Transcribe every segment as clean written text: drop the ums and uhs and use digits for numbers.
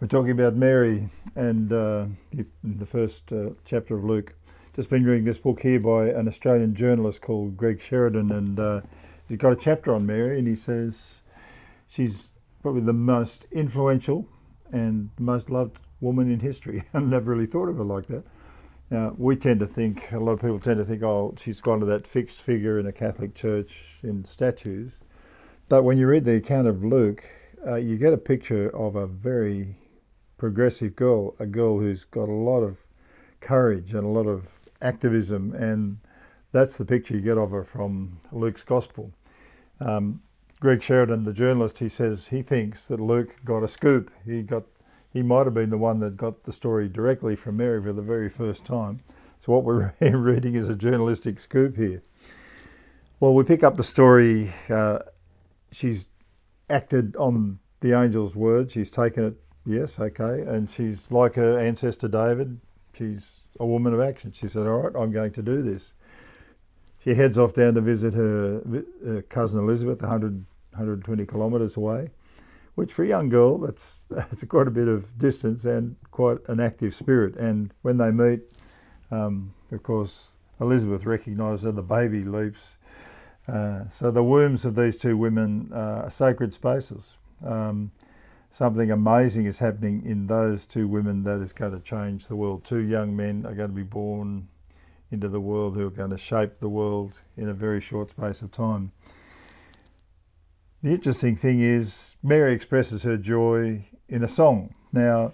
We're talking about Mary and in the first chapter of Luke. Just been reading this book here by an Australian journalist called Greg Sheridan, and he's got a chapter on Mary, and he says she's probably the most influential and most loved woman in history. I never really thought of her like that. Now, we tend to think, a lot of people tend to think, oh, she's gone to that fixed figure in a Catholic church in statues. But when you read the account of Luke, you get a picture of a very progressive girl, a girl who's got a lot of courage and a lot of activism, and that's the picture you get of her from Luke's Gospel. Greg Sheridan, the journalist, he says he thinks that Luke got a scoop. He might have been the one that got the story directly from Mary for the very first time. So what we're reading is a journalistic scoop here. Well, we pick up the story. She's acted on the angel's word. She's taken it, yes, okay, and she's like her ancestor David. She's a woman of action. She said, all right, I'm going to do this. She heads off down to visit her cousin Elizabeth, 120 kilometres away, which for a young girl, that's quite a bit of distance and quite an active spirit. And when they meet, of course, Elizabeth recognises her, the baby leaps. So the wombs of these two women are sacred spaces. Something amazing is happening in those two women that is going to change the world. Two young men are going to be born into the world who are going to shape the world in a very short space of time. The interesting thing is Mary expresses her joy in a song. Now,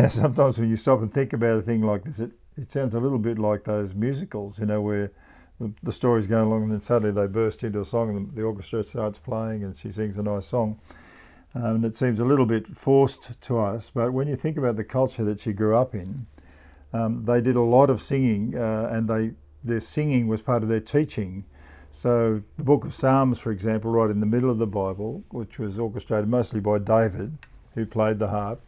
sometimes when you stop and think about a thing like this, it sounds a little bit like those musicals, where the story's going along and then suddenly they burst into a song and the orchestra starts playing and she sings a nice song. And it seems a little bit forced to us, but when you think about the culture that she grew up in, they did a lot of singing, and their singing was part of their teaching. So the book of Psalms, for example, right in the middle of the Bible, which was orchestrated mostly by David, who played the harp,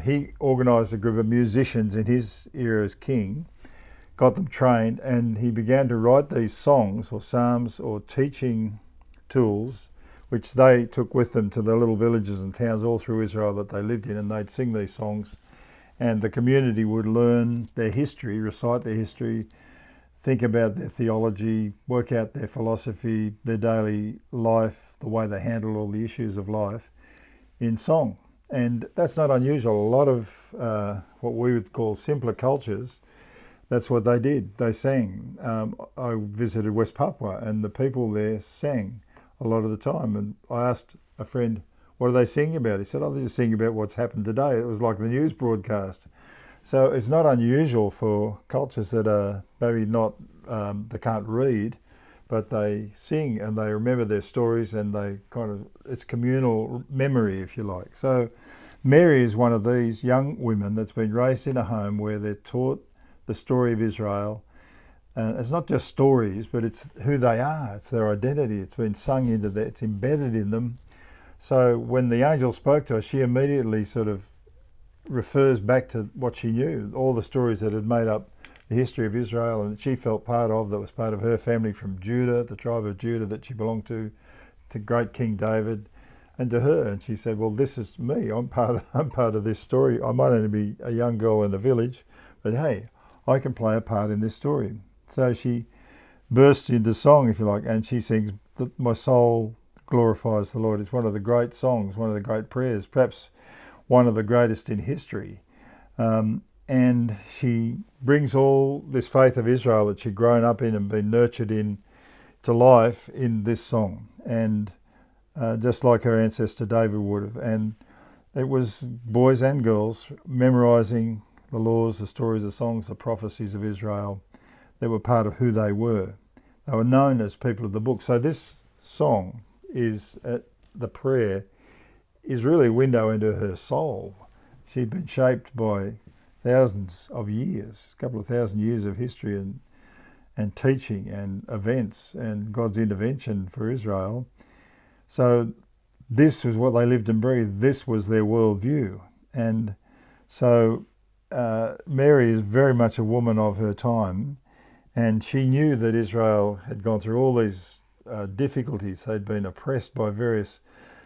he organised a group of musicians in his era as king, got them trained, and he began to write these songs or psalms or teaching tools, which they took with them to the little villages and towns all through Israel that they lived in, and they'd sing these songs. And the community would learn their history, recite their history, think about their theology, work out their philosophy, their daily life, the way they handle all the issues of life in song. And that's not unusual. A lot of what we would call simpler cultures, that's what they did. They sang. I visited West Papua and the people there sang a lot of the time. And I asked a friend, what are they singing about? He said, oh, they're just singing about what's happened today. It was like the news broadcast. So it's not unusual for cultures that are maybe not, they can't read, but they sing and they remember their stories, and it's communal memory, if you like. So Mary is one of these young women that's been raised in a home where they're taught the story of Israel. And it's not just stories, but it's who they are. It's their identity. It's been sung into them. It's embedded in them. So when the angel spoke to her, she immediately sort of refers back to what she knew, all the stories that had made up the history of Israel, and she felt part of, that was part of her family from Judah, the tribe of Judah that she belonged to great King David, and to her. And she said, well, this is me. I'm part of this story. I might only be a young girl in a village, but hey, I can play a part in this story. So she bursts into song, if you like, and she sings, my soul glorifies the Lord. It's one of the great songs, one of the great prayers, perhaps one of the greatest in history. And she brings all this faith of Israel that she'd grown up in and been nurtured in to life in this song. And just like her ancestor David would have. And it was boys and girls memorising the laws, the stories, the songs, the prophecies of Israel that were part of who they were. They were known as people of the book. So this song is, the prayer is really a window into her soul. She'd been shaped by thousands of years, a couple of thousand years of history and teaching and events and God's intervention for Israel. So this was what they lived and breathed. This was their worldview. And so Mary is very much a woman of her time, and she knew that Israel had gone through all these difficulties. They'd been oppressed by various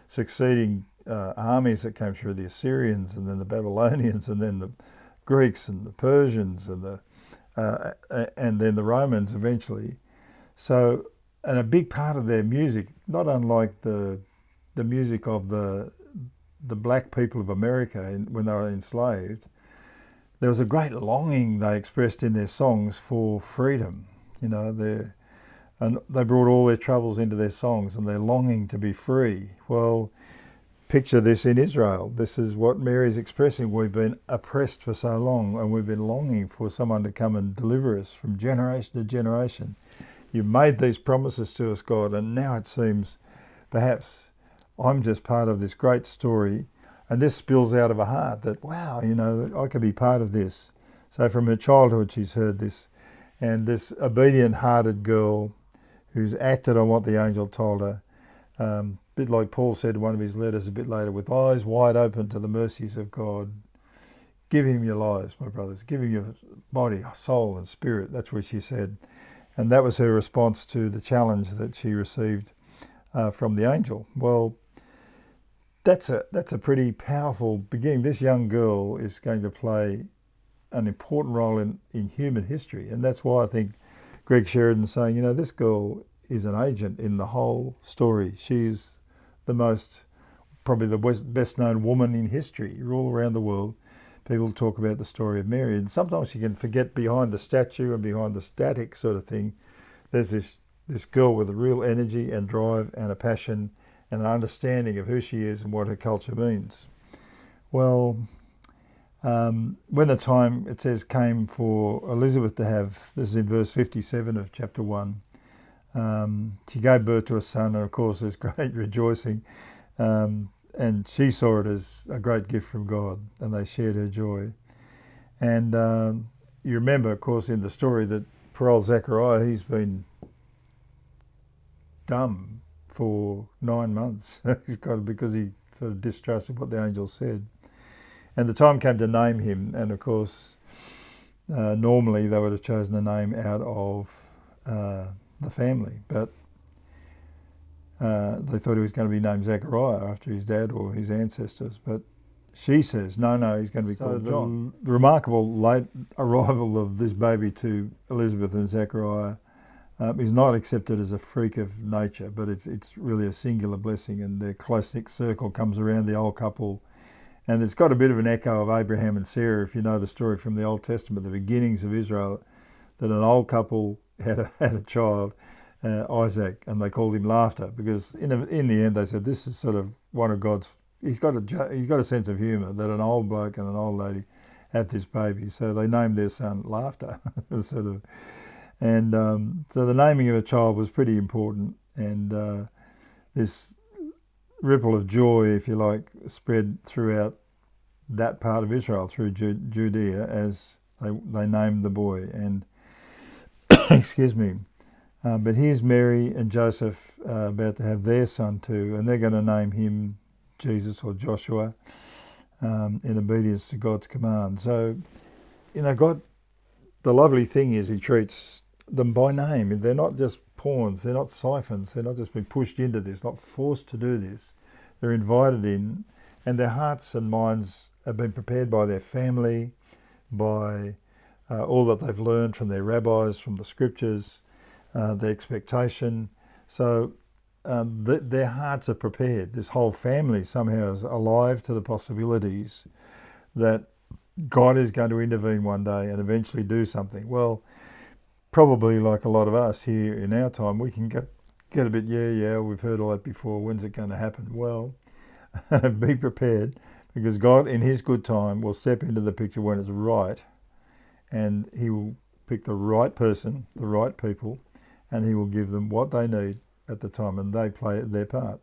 succeeding armies that came through, the Assyrians and then the Babylonians and then the Greeks and the Persians and then the Romans eventually. So, and a big part of their music, not unlike the music of the black people of America when they were enslaved, there was a great longing they expressed in their songs for freedom. And they brought all their troubles into their songs and their longing to be free. Well, picture this in Israel. This is what Mary's expressing. We've been oppressed for so long and we've been longing for someone to come and deliver us from generation to generation. You've made these promises to us, God, and now it seems perhaps I'm just part of this great story, and this spills out of a heart that, wow, I could be part of this. So from her childhood she's heard this, and this obedient-hearted girl who's acted on what the angel told her, a bit like Paul said in one of his letters a bit later, with eyes wide open to the mercies of God. Give him your lives, my brothers. Give him your body, soul and spirit. That's what she said. And that was her response to the challenge that she received from the angel. Well, that's a pretty powerful beginning. This young girl is going to play an important role in human history. And that's why I think Greg Sheridan's saying, this girl is an agent in the whole story. She's probably the best known woman in history. All around the world, people talk about the story of Mary. And sometimes you can forget behind the statue and behind the static sort of thing, there's this girl with a real energy and drive and a passion and an understanding of who she is and what her culture means. Well, when the time, it says, came for Elizabeth to have, this is in verse 57 of chapter 1, she gave birth to a son, and of course there's great rejoicing, and she saw it as a great gift from God, and they shared her joy. And you remember, of course, in the story that poor old Zechariah, he's been dumb for 9 months. Because he sort of distrusted what the angel said. And the time came to name him, and of course, normally they would have chosen a name out of the family, but they thought he was going to be named Zechariah after his dad or his ancestors. But she says, no, he's going to be called John. The remarkable late arrival of this baby to Elizabeth and Zechariah is not accepted as a freak of nature, but it's really a singular blessing, and their close-knit circle comes around the old couple. And it's got a bit of an echo of Abraham and Sarah, if you know the story from the Old Testament, the beginnings of Israel, that an old couple had a child, Isaac, and they called him Laughter, because in the end they said, this is sort of one of God's, he's got a sense of humour, that an old bloke and an old lady had this baby. So they named their son Laughter, sort of. And so the naming of a child was pretty important, and this ripple of joy, if you like, spread throughout that part of Israel, through Judea, as they named the boy. And excuse me, but here's Mary and Joseph about to have their son too, and they're going to name him Jesus or Joshua in obedience to God's command. So, God, the lovely thing is he treats them by name. They're not just pawns, they're not siphons, they're not just being pushed into this, not forced to do this. They're invited in, and their hearts and minds have been prepared by their family, by all that they've learned from their rabbis, from the scriptures, the expectation. So their hearts are prepared. This whole family somehow is alive to the possibilities that God is going to intervene one day and eventually do something. Well, probably like a lot of us here in our time, we can get a bit, we've heard all that before, when's it going to happen? Well, be prepared, because God in his good time will step into the picture when it's right, and he will pick the right person, the right people, and he will give them what they need at the time, and they play their part.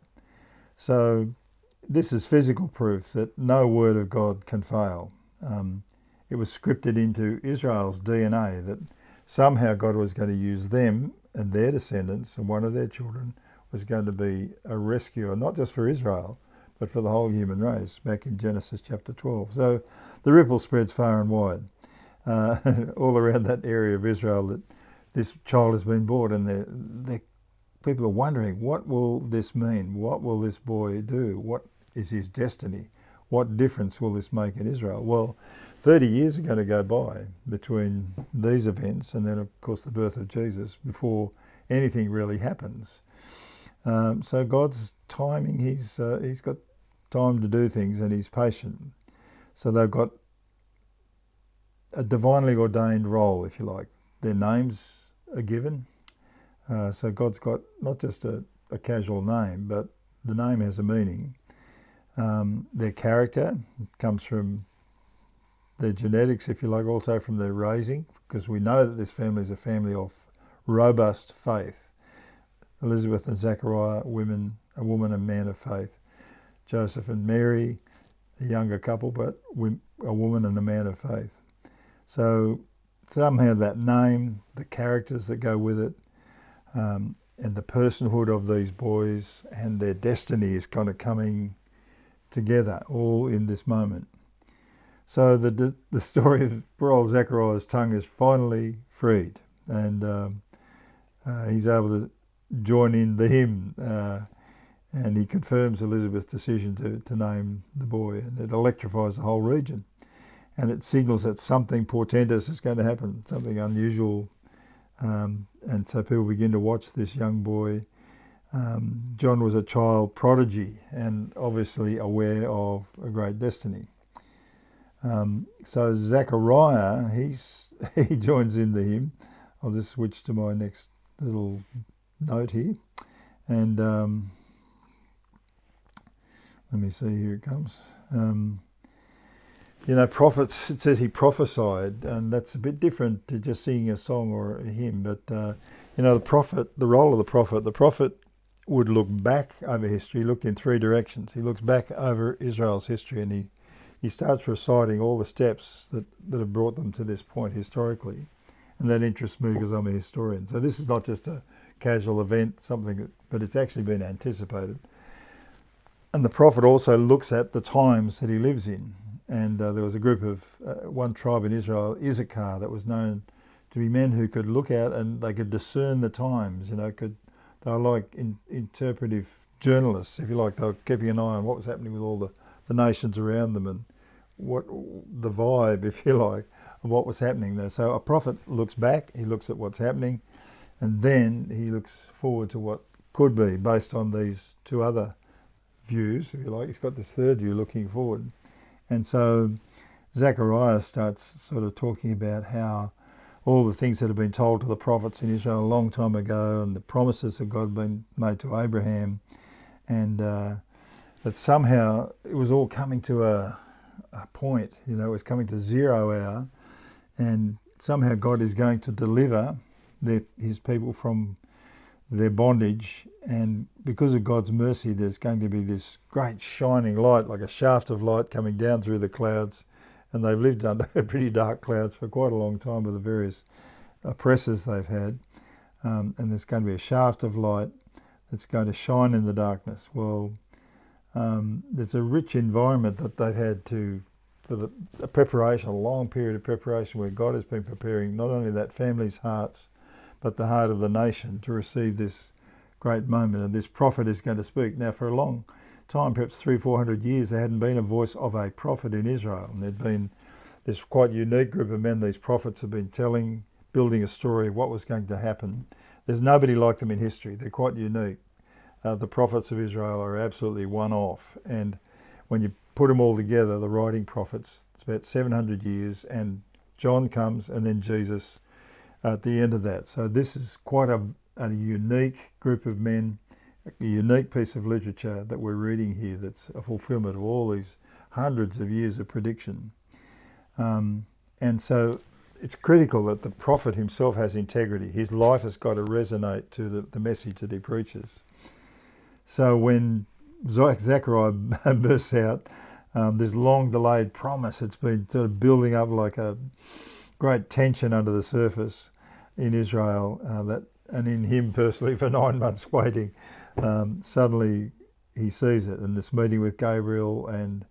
So this is physical proof that no word of God can fail. It was scripted into Israel's DNA that somehow God was going to use them and their descendants, and one of their children was going to be a rescuer, not just for Israel, but for the whole human race, back in Genesis chapter 12. So the ripple spreads far and wide, all around that area of Israel, that this child has been born, and people are wondering, what will this mean? What will this boy do? What is his destiny. What difference will this make in Israel? Well, 30 years are going to go by between these events and then, of course, the birth of Jesus before anything really happens. So God's timing, he's got time to do things, and he's patient. So they've got a divinely ordained role, if you like. Their names are given. So God's got not just a casual name, but the name has a meaning. Their character comes from their genetics, if you like, also from their raising, because we know that this family is a family of robust faith. Elizabeth and Zechariah, a woman and man of faith. Joseph and Mary, a younger couple, but a woman and a man of faith. So somehow that name, the characters that go with it, and the personhood of these boys and their destiny is kind of coming together all in this moment. So the story of poor old Zechariah's tongue is finally freed, and he's able to join in the hymn, and he confirms Elizabeth's decision to name the boy, and it electrifies the whole region, and it signals that something portentous is going to happen, something unusual, and so people begin to watch this young boy. John was a child prodigy and obviously aware of a great destiny. So Zechariah, he joins in the hymn. I'll just switch to my next little note here, and let me see, here it comes. Prophets, it says he prophesied, and that's a bit different to just singing a song or a hymn, but the role of the prophet would look back over history. He looked in three directions. He looks back over Israel's history, and he starts reciting all the steps that have brought them to this point historically, and that interests me because I'm a historian. So this is not just a casual event, but it's actually been anticipated. And the prophet also looks at the times that he lives in. And there was a group of one tribe in Israel, Issachar, that was known to be men who could look out and they could discern the times. They were like interpretive journalists, if you like. They were keeping an eye on what was happening with all the nations around them and what the vibe, if you like, of what was happening there. So a prophet looks back, he looks at what's happening, and then he looks forward to what could be based on these two other views, if you like. He's got this third view looking forward. And so Zechariah starts sort of talking about how all the things that have been told to the prophets in Israel a long time ago, and the promises that God had been made to Abraham, and that somehow it was all coming to a point, it was coming to 0 hour, and somehow God is going to deliver his people from their bondage, and because of God's mercy there's going to be this great shining light, like a shaft of light coming down through the clouds, and they've lived under pretty dark clouds for quite a long time with the various oppressors they've had, and there's going to be a shaft of light that's going to shine in the darkness. Well, there's a rich environment that they've had for a preparation, a long period of preparation where God has been preparing not only that family's hearts, but the heart of the nation to receive this great moment. And this prophet is going to speak. Now, for a long time, perhaps 300-400 years, there hadn't been a voice of a prophet in Israel. And there'd been this quite unique group of men these prophets have been building a story of what was going to happen. There's nobody like them in history. They're quite unique. The prophets of Israel are absolutely one-off. And when you put them all together, the writing prophets, it's about 700 years, and John comes, and then Jesus at the end of that. So this is quite a unique group of men, a unique piece of literature that we're reading here that's a fulfillment of all these hundreds of years of prediction. And so it's critical that the prophet himself has integrity. His life has got to resonate to the message that he preaches. So when Zechariah bursts out this long delayed promise, it's been sort of building up like a great tension under the surface in Israel, and in him personally for 9 months waiting. Suddenly he sees it, and this meeting with Gabriel, and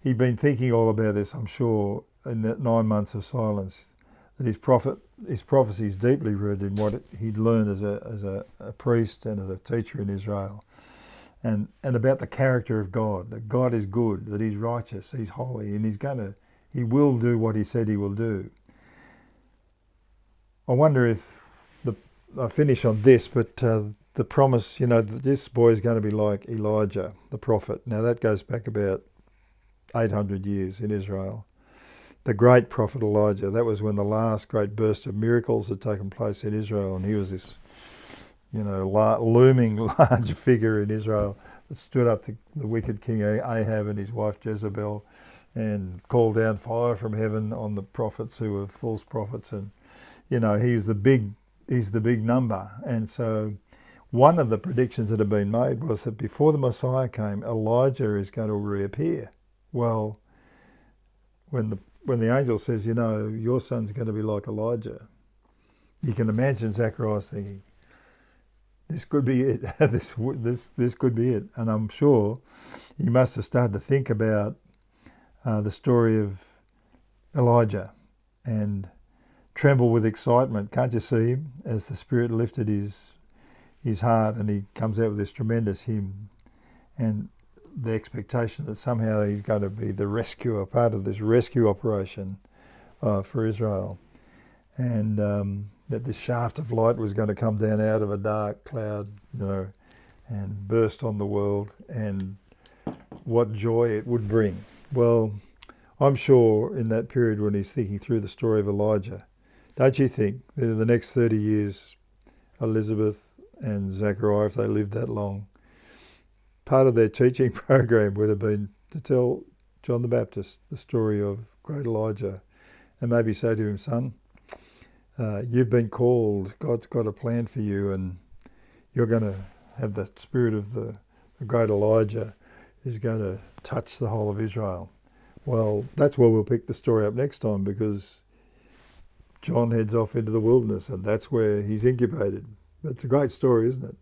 he'd been thinking all about this, I'm sure, in that 9 months of silence, that his prophecy is deeply rooted in what he'd learned as a priest and as a teacher in Israel. and about the character of God, that God is good, that he's righteous, he's holy, and he will do what he said he will do. I wonder if I finish on this, but the promise, that this boy is going to be like Elijah, the prophet. Now that goes back about 800 years in Israel. The great prophet Elijah, that was when the last great burst of miracles had taken place in Israel, and he was this, looming large figure in Israel that stood up to the wicked king Ahab and his wife Jezebel and called down fire from heaven on the prophets who were false prophets, and he's the big number. And so one of the predictions that had been made was that before the Messiah came, Elijah is going to reappear. Well, when the angel says, your son's going to be like Elijah, you can imagine Zacharias thinking, this could be it. this could be it. And I'm sure he must have started to think about the story of Elijah and tremble with excitement. Can't you see him as the Spirit lifted his heart, and he comes out with this tremendous hymn, and the expectation that somehow he's going to be the rescuer, part of this rescue operation for Israel, and that this shaft of light was going to come down out of a dark cloud, and burst on the world, and what joy it would bring. Well, I'm sure in that period when he's thinking through the story of Elijah, don't you think that in the next 30 years, Elizabeth and Zachariah, if they lived that long, part of their teaching program would have been to tell John the Baptist the story of great Elijah, and maybe say to him, son, you've been called, God's got a plan for you, and you're going to have the spirit of the great Elijah is going to touch the whole of Israel. Well, that's where we'll pick the story up next time, because John heads off into the wilderness, and that's where he's incubated. It's a great story, isn't it?